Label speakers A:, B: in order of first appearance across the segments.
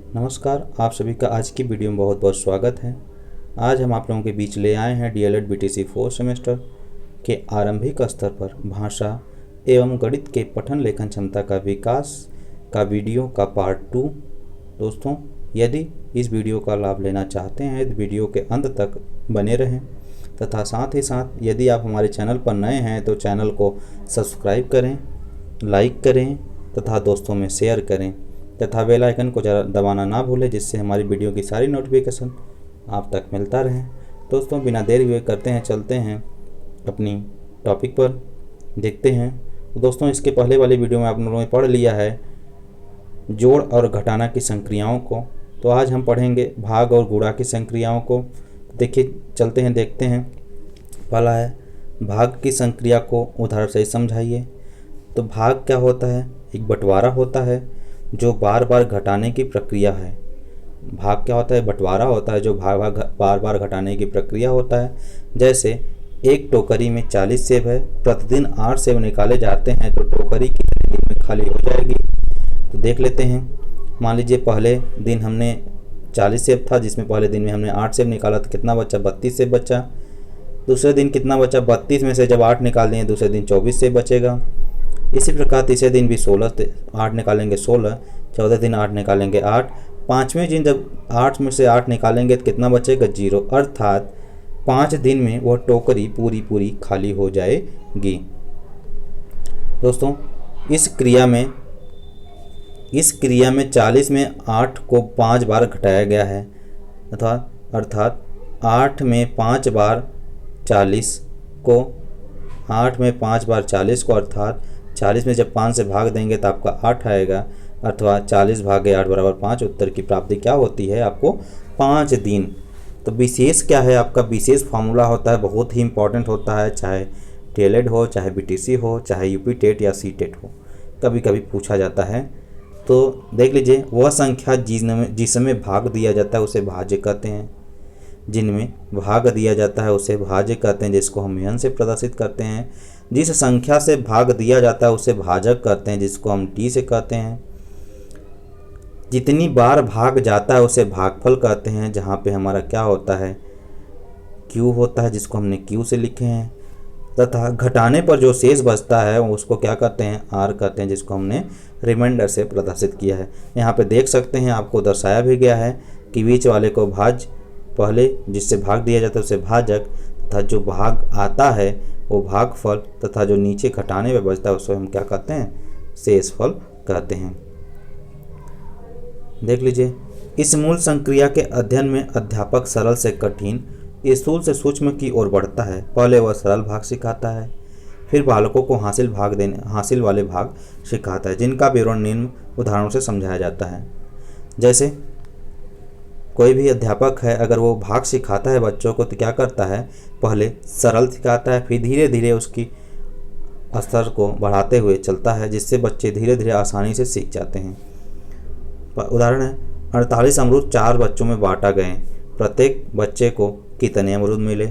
A: नमस्कार, आप सभी का आज की वीडियो में बहुत बहुत स्वागत है। आज हम आप लोगों के बीच ले आए हैं डीएलएड बीटीसी 4 सेमेस्टर के आरंभिक स्तर पर भाषा एवं गणित के पठन लेखन क्षमता का विकास का वीडियो का पार्ट 2। दोस्तों, यदि इस वीडियो का लाभ लेना चाहते हैं तो वीडियो के अंत तक बने रहें तथा साथ ही साथ यदि आप हमारे चैनल पर नए हैं तो चैनल को सब्सक्राइब करें, लाइक करें तथा दोस्तों में शेयर करें तथा बेल आइकन को जरा दबाना ना भूलें, जिससे हमारी वीडियो की सारी नोटिफिकेशन आप तक मिलता रहे। दोस्तों, बिना देर हुए करते हैं चलते हैं अपनी टॉपिक पर, देखते हैं। दोस्तों, इसके पहले वाली वीडियो में आप लोगों ने पढ़ लिया है जोड़ और घटाना की संक्रियाओं को, तो आज हम पढ़ेंगे भाग और गुणा की संक्रियाओं को। देखिए, चलते हैं देखते हैं। पहला है भाग की संक्रिया को उदाहरण से समझाइए। तो भाग क्या होता है? एक बंटवारा होता है जो बार बार घटाने की प्रक्रिया है। भाग क्या होता है? बंटवारा होता है जो बार बार घटाने की प्रक्रिया होता है। जैसे एक टोकरी में 40 सेब है, प्रतिदिन 8 सेब निकाले जाते हैं तो टोकरी कितने दिन में खाली हो जाएगी? तो देख लेते हैं। मान लीजिए पहले दिन हमने 40 सेब था, जिसमें पहले दिन में हमने 8 सेब निकाला तो कितना बचा? 32 सेब बचा। दूसरे दिन कितना बचा? 32 में से जब 8 निकाल देंगे दूसरे दिन 24 सेब बचेगा। इसी प्रकार तीसरे दिन भी 8 निकालेंगे 16, चौथे दिन 8 निकालेंगे 8, पाँचवें दिन जब 8 में से 8 निकालेंगे तो कितना बचेगा? 0। अर्थात 5 दिन में वह टोकरी पूरी पूरी खाली हो जाएगी। दोस्तों, इस क्रिया में 40 में 8 को 5 बार घटाया गया है, अर्थात 8 में 5 बार 40 को अर्थात 40 में जब 5 से भाग देंगे तो आपका 8 आएगा, अथवा 40 भागे 8 बराबर 5। उत्तर की प्राप्ति क्या होती है? आपको 5 दिन। तो विशेष क्या है? आपका विशेष फार्मूला होता है, बहुत ही इंपॉर्टेंट होता है, चाहे डीएलएड हो, चाहे बीटीसी हो, चाहे यूपी टेट या सी टेट हो, कभी कभी पूछा जाता है। तो देख लीजिए, वह संख्या जिसमें भाग दिया जाता है उसे भाज्य कहते हैं। जिनमें भाग दिया जाता है उसे भाज्य कहते हैं, जिसको हम n से प्रदर्शित करते हैं। जिस संख्या से भाग दिया जाता है उसे भाजक कहते हैं, जिसको हम t से कहते हैं। जितनी बार भाग जाता है उसे भागफल कहते हैं, जहाँ पे हमारा क्या होता है? q होता है, जिसको हमने q से लिखे हैं। तथा घटाने पर जो शेष बचता है उसको क्या कहते हैं? r कहते हैं, जिसको हमने रिमाइंडर से प्रदर्शित किया है। यहाँ पे देख सकते हैं, आपको दर्शाया भी गया है कि बीच वाले को भाज्य, पहले जिससे भाग दिया जाता है उसे भाजक, तथा जो भाग आता है वो भागफल, तथा जो नीचे घटाने में बचता है उसे हम क्या कहते हैं? शेषफल कहते हैं। देख लीजिए, इस मूल संक्रिया के अध्ययन में अध्यापक सरल से कठिन, स्थूल से सूक्ष्म की ओर बढ़ता है। पहले वह सरल भाग सिखाता है, फिर बालकों को हासिल वाले भाग सिखाता है, जिनका विवरण निम्न उदाहरणों से समझाया जाता है। जैसे कोई भी अध्यापक है, अगर वो भाग सिखाता है बच्चों को तो क्या करता है? पहले सरल सिखाता है, फिर धीरे धीरे उसकी स्तर को बढ़ाते हुए चलता है, जिससे बच्चे धीरे धीरे आसानी से सीख जाते हैं। उदाहरण है, 48 अमरूद 4 बच्चों में बांटा गए, प्रत्येक बच्चे को कितने अमरूद मिले?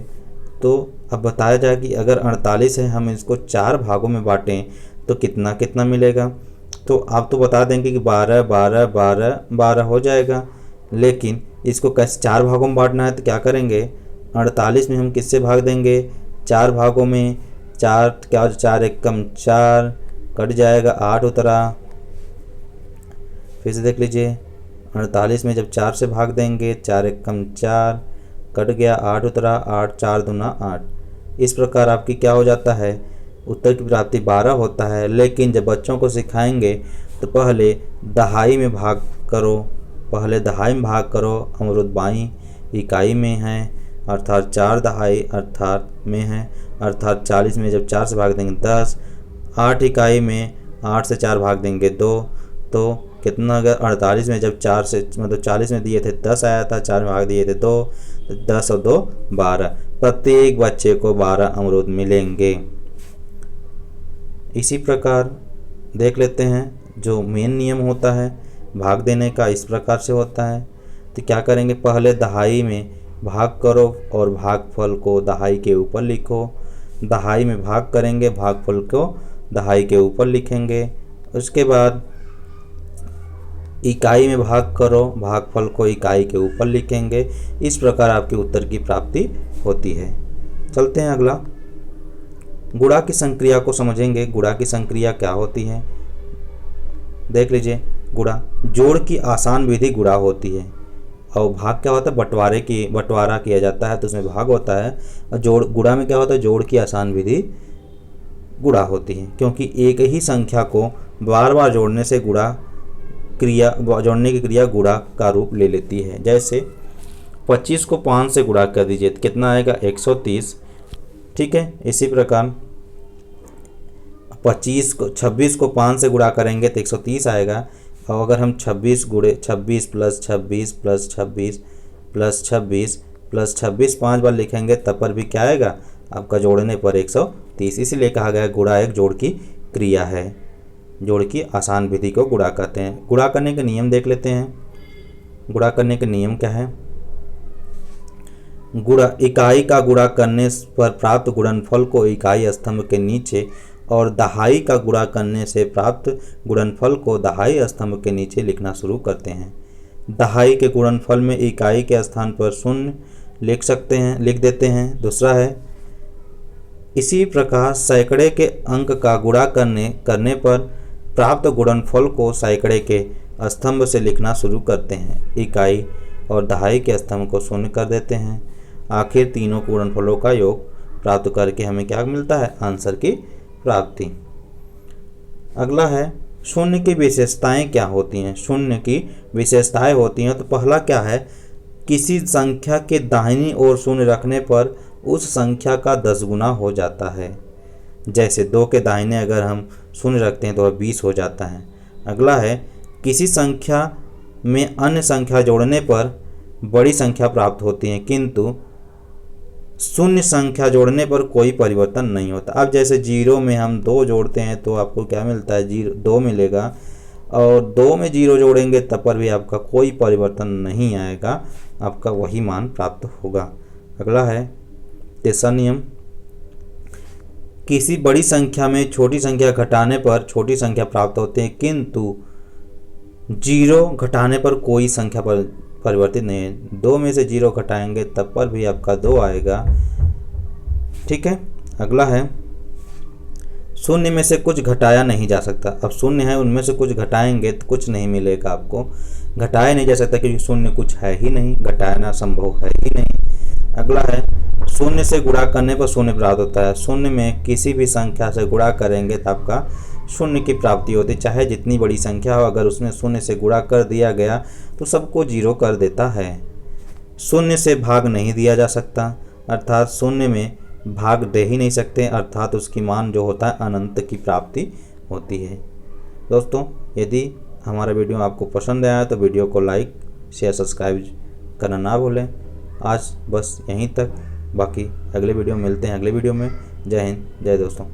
A: तो अब बताया जाए कि अगर 48 है, हम इसको 4 भागों में बांटें तो कितना कितना मिलेगा? तो आप तो बता देंगे कि 12 12 12 12 हो जाएगा, लेकिन इसको कैसे 4 भागों में बांटना है तो क्या करेंगे? 48 में हम किससे भाग देंगे? 4 भागों में। 4 क्या? 4 एक कम 4, कट जाएगा 8 उतरा। फिर से देख लीजिए, 48 में जब 4 से भाग देंगे, 4 एक कम 4, कट गया 8 उतरा, 8 4 दूना 8। इस प्रकार आपकी क्या हो जाता है? उत्तर की प्राप्ति 12 होता है। लेकिन जब बच्चों को सिखाएंगे तो पहले दहाई में भाग करो, अमरूद बाई इकाई में है, अर्थात 4 दहाई में है, अर्थात 40 में जब 4 से भाग देंगे 10, 8 इकाई में 8 से 4 भाग देंगे 2, तो कितना? अगर 48 में जब 4 से 40 में दिए थे 10 आया था, 4 में भाग दिए थे 2, तो 10 और 2 12, प्रत्येक बच्चे को 12 अमरूद मिलेंगे। इसी प्रकार देख लेते हैं, जो मेन नियम होता है भाग देने का इस प्रकार से होता है। तो क्या करेंगे? पहले दहाई में भाग करो और भागफल को दहाई के ऊपर लिखो। दहाई में भाग करेंगे, भागफल को दहाई के ऊपर लिखेंगे। उसके बाद इकाई में भाग करो, भागफल को इकाई के ऊपर लिखेंगे। इस प्रकार आपके उत्तर की प्राप्ति होती है। चलते हैं अगला, गुणा की संक्रिया को समझेंगे। गुणा की संक्रिया क्या होती है, देख लीजिए। गुणा जोड़ की आसान विधि गुणा होती है, और भाग क्या होता है, बंटवारा किया जाता है तो उसमें भाग होता है। और गुणा में क्या होता है, जोड़ की आसान विधि गुणा होती है, क्योंकि एक ही संख्या को बार बार जोड़ने से जोड़ने की क्रिया गुणा का रूप ले लेती है। जैसे 25 को 5 से गुणा कर दीजिए तो कितना आएगा, 130। ठीक है, इसी प्रकार 26 को 5 से गुणा करेंगे तो 130 आएगा। और अगर हम 26 प्लस 26 प्लस 26 प्लस 26 प्लस 26 5 बार लिखेंगे तब पर भी क्या आएगा, आपका जोड़ने पर 130। इसीलिए कहा गया गुणा एक जोड़ की क्रिया है। जोड़ की आसान विधि को गुणा कहते हैं। गुणा करने के नियम देख लेते हैं। गुणा करने के नियम क्या है, इकाई का गुणा करने पर प्राप्त गुणनफल को इकाई स्तंभ के नीचे और दहाई का गुणा करने से प्राप्त गुणनफल को दहाई स्तंभ के नीचे लिखना शुरू करते हैं। दहाई के गुणनफल में इकाई के स्थान पर 0 लिख देते हैं। दूसरा है, इसी प्रकार सैकड़े के अंक का गुणा करने पर प्राप्त गुणनफल को सैकड़े के स्तंभ से लिखना शुरू करते हैं। इकाई और दहाई के स्तंभ को 0 कर देते हैं। आखिर तीनों गुणनफलों का योग प्राप्त करके हमें क्या मिलता है, आंसर की प्राप्ति। अगला है, शून्य की विशेषताएं क्या होती हैं। शून्य की विशेषताएं होती हैं तो पहला क्या है, किसी संख्या के दाहिनी ओर शून्य रखने पर उस संख्या का 10 गुना हो जाता है। जैसे 2 के दाहिने अगर हम शून्य रखते हैं तो वह 20 हो जाता है। अगला है, किसी संख्या में अन्य संख्या जोड़ने पर बड़ी संख्या प्राप्त होती है, किंतु शून्य संख्या जोड़ने पर कोई परिवर्तन नहीं होता। अब जैसे 0 में हम 2 जोड़ते हैं तो आपको क्या मिलता है, 2 मिलेगा, और 2 में 0 जोड़ेंगे तब पर भी आपका कोई परिवर्तन नहीं आएगा, आपका वही मान प्राप्त होगा। अगला है, तीसरा नियम, किसी बड़ी संख्या में छोटी संख्या घटाने पर छोटी संख्या प्राप्त होती है, किंतु 0 घटाने पर कोई संख्या परिवर्तित नहीं है। 2 में से 0 घटाएंगे तब पर भी आपका 2 आएगा। ठीक है, अगला है, शून्य में से कुछ घटाया नहीं जा सकता। अब शून्य है, उनमें से कुछ घटाएंगे तो कुछ नहीं मिलेगा आपको, घटाया नहीं जा सकता क्योंकि शून्य कुछ है ही नहीं, घटाना संभव है ही नहीं। अगला है, शून्य से गुणा करने पर शून्य प्राप्त होता है। शून्य में किसी भी संख्या से गुणा करेंगे तो आपका शून्य की प्राप्ति होती है, चाहे जितनी बड़ी संख्या हो, अगर उसमें शून्य से गुणा कर दिया गया तो सबको 0 कर देता है। शून्य से भाग नहीं दिया जा सकता, अर्थात शून्य में भाग दे ही नहीं सकते, अर्थात उसकी मान जो होता है अनंत की प्राप्ति होती है। दोस्तों, यदि हमारा वीडियो आपको पसंद आया तो वीडियो को लाइक शेयर सब्सक्राइब करना ना भूलें। आज बस यहीं तक, बाकी अगले वीडियो में मिलते हैं। अगले वीडियो में जय हिंद, जय दोस्तों।